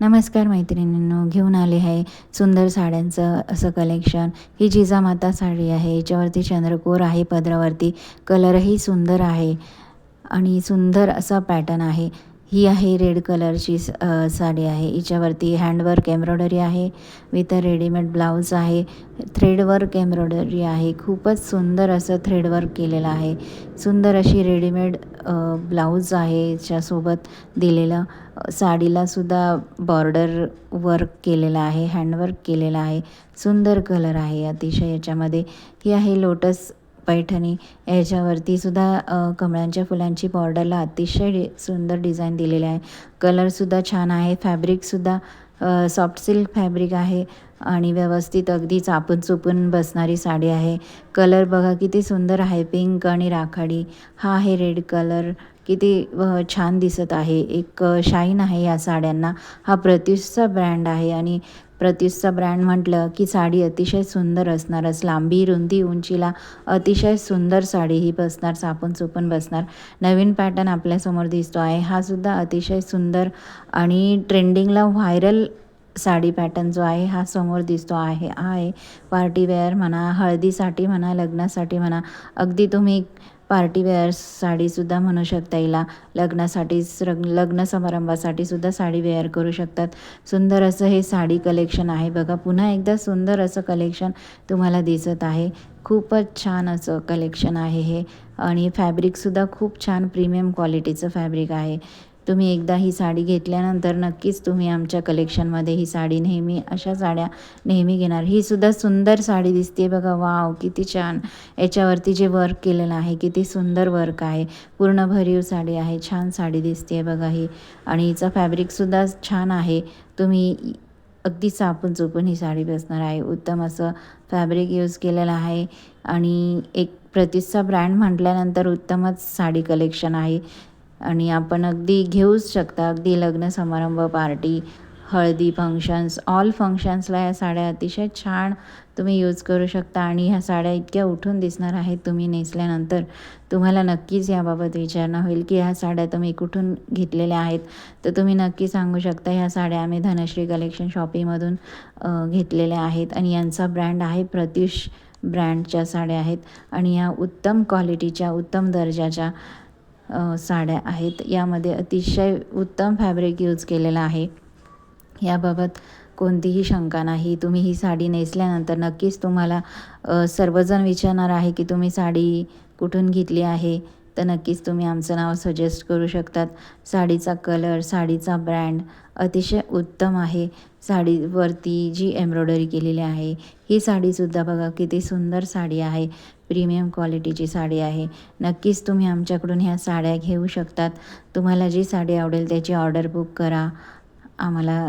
नमस्कार मैत्रिणींनो, घेऊन आले आहे सुंदर साड्यांचं असं कलेक्शन. ही जिजामाता साडी आहे, याच्यावरती चंद्रकोर आहे पदरावरती. कलरही सुंदर आहे आणि सुंदर असा पॅटर्न आहे. ही आहे रेड कलरची साडी आहे. हिच्यावरती हँडवर्क एम्ब्रॉयडरी आहे विथ रेडीमेड ब्लाऊज आहे. थ्रेडवर्क एम्ब्रॉयडरी आहे. खूपच सुंदर असं थ्रेडवर्क केलेलं आहे. सुंदर अशी रेडीमेड ब्लाऊज आहे याच्यासोबत दिलेलं. साडीलासुद्धा बॉर्डर वर्क केलेलं आहे, हँडवर्क केलेलं आहे. सुंदर कलर आहे अतिशय याच्यामध्ये. ही आहे लोटस पैठणी. याच्यावरती सुद्धा कमळांच्या फुलांची बॉर्डरला अतिशय सुंदर डिझाईन दिलेली आहे. कलरसुद्धा छान आहे. फॅब्रिकसुद्धा सॉफ्ट सिल्क फॅब्रिक आहे आणि व्यवस्थित अगदी चापून चुपून बसणारी साडी आहे. कलर बघा किती सुंदर आहे, पिंक आणि राखाडी. हा आहे रेड कलर. किती छान दिसत आहे. एक शाईन आहे या साड्यांना. हा प्रत्युषचा ब्रँड आहे आणि प्रत्युषचा ब्रँड म्हटलं की साडी अतिशय सुंदर असणारच. लांबी, रुंदी, उंचीला अतिशय सुंदर साडी ही बसणार, चापून चुपून बसणार. नवीन पॅटर्न आपल्यासमोर दिसतो आहे. हा सुद्धा अतिशय सुंदर आणि ट्रेंडिंगला व्हायरल साडी पॅटर्न जो आहे हा समोर दिसतो आहे. पार्टीवेअर म्हणा, हळदीसाठी म्हणा, लग्नासाठी म्हणा. अगदी तुम्ही पार्टीवेअर साडीसुद्धा म्हणू शकता हिला. लग्न समारंभासाठी सुद्धा साडी वेअर करू शकतात. सुंदर असं हे साडी कलेक्शन आहे बघा. पुन्हा एकदा सुंदर असं कलेक्शन तुम्हाला दिसत आहे. खूपच छान असं कलेक्शन आहे हे आणि फॅब्रिकसुद्धा खूप छान प्रीमियम क्वालिटीचं फॅब्रिक आहे. तुम्ही एकदा ही साडी घेतल्यानंतर नक्कीच तुम्ही आमच्या कलेक्शनमध्ये ही साडी नेहमी, अशा साड्या नेहमी घेणार. ही सुद्धा सुंदर साडी दिसते बघा. वाव, किती छान. याच्यावरती जे वर्क केलेलं आहे किती सुंदर वर्क आहे. पूर्ण भरीव साडी आहे. छान साडी दिसते बघा ही आणि हिचा फॅब्रिकसुद्धा छान आहे. तुम्ही अगदी चापून चुपून ही साडी बसणार आहे. उत्तम असं फॅब्रिक यूज केलेलं आहे आणि एक प्रत्युषचा ब्रँड म्हटल्यानंतर उत्तमच साडी कलेक्शन आहे आणि आपण अगदी घेऊच शकता. अगदी लग्न समारंभ, पार्टी, हळदी फंक्शन्स, ऑल फंक्शन्सला या साड्या अतिशय छान तुम्ही यूज करू शकता आणि ह्या साड्या इतक्या उठून दिसणार आहेत तुम्ही नेसल्यानंतर. तुम्हाला नक्कीच याबाबत विचारणं होईल की ह्या साड्या तुम्ही कुठून घेतलेल्या आहेत, तर तुम्ही नक्की सांगू शकता. ह्या साड्या आम्ही धनश्री कलेक्शन शॉपीमधून घेतलेल्या आहेत आणि यांचा ब्रँड आहे प्रत्युष ब्रँडच्या साड्या आहेत आणि ह्या उत्तम क्वालिटीच्या, उत्तम दर्जाच्या साड्या आहेत. यामध्ये अतिशय उत्तम फॅब्रिक यूज केलेलं आहे. याबाबत कोणतीही शंका नाही. तुम्ही ही साडी नेसल्यानंतर नक्कीच तुम्हाला सर्वजण विचारणार आहे की तुम्ही साडी कुठून घेतली आहे, तर नक्कीच तुम्ही आमचं नाव सजेस्ट करू शकतात. साडीचा कलर, साडीचा ब्रँड अतिशय उत्तम आहे. साडीवरती जी एम्ब्रॉयडरी केलेली आहे ही साडीसुद्धा बघा किती सुंदर साडी आहे. प्रीमियम क्वालिटीची साडी आहे. नक्कीच तुम्ही आमच्याकडून ह्या साड्या घेऊ शकतात. तुम्हाला जी साडी आवडेल त्याची ऑर्डर बुक करा. आम्हाला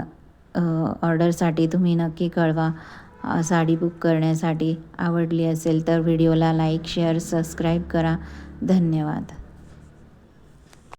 ऑर्डरसाठी तुम्ही नक्की कळवा. साडी बुक करण्यासाठी आवडली असेल तर व्हिडिओला लाईक, शेअर, सबस्क्राईब करा. धन्यवाद.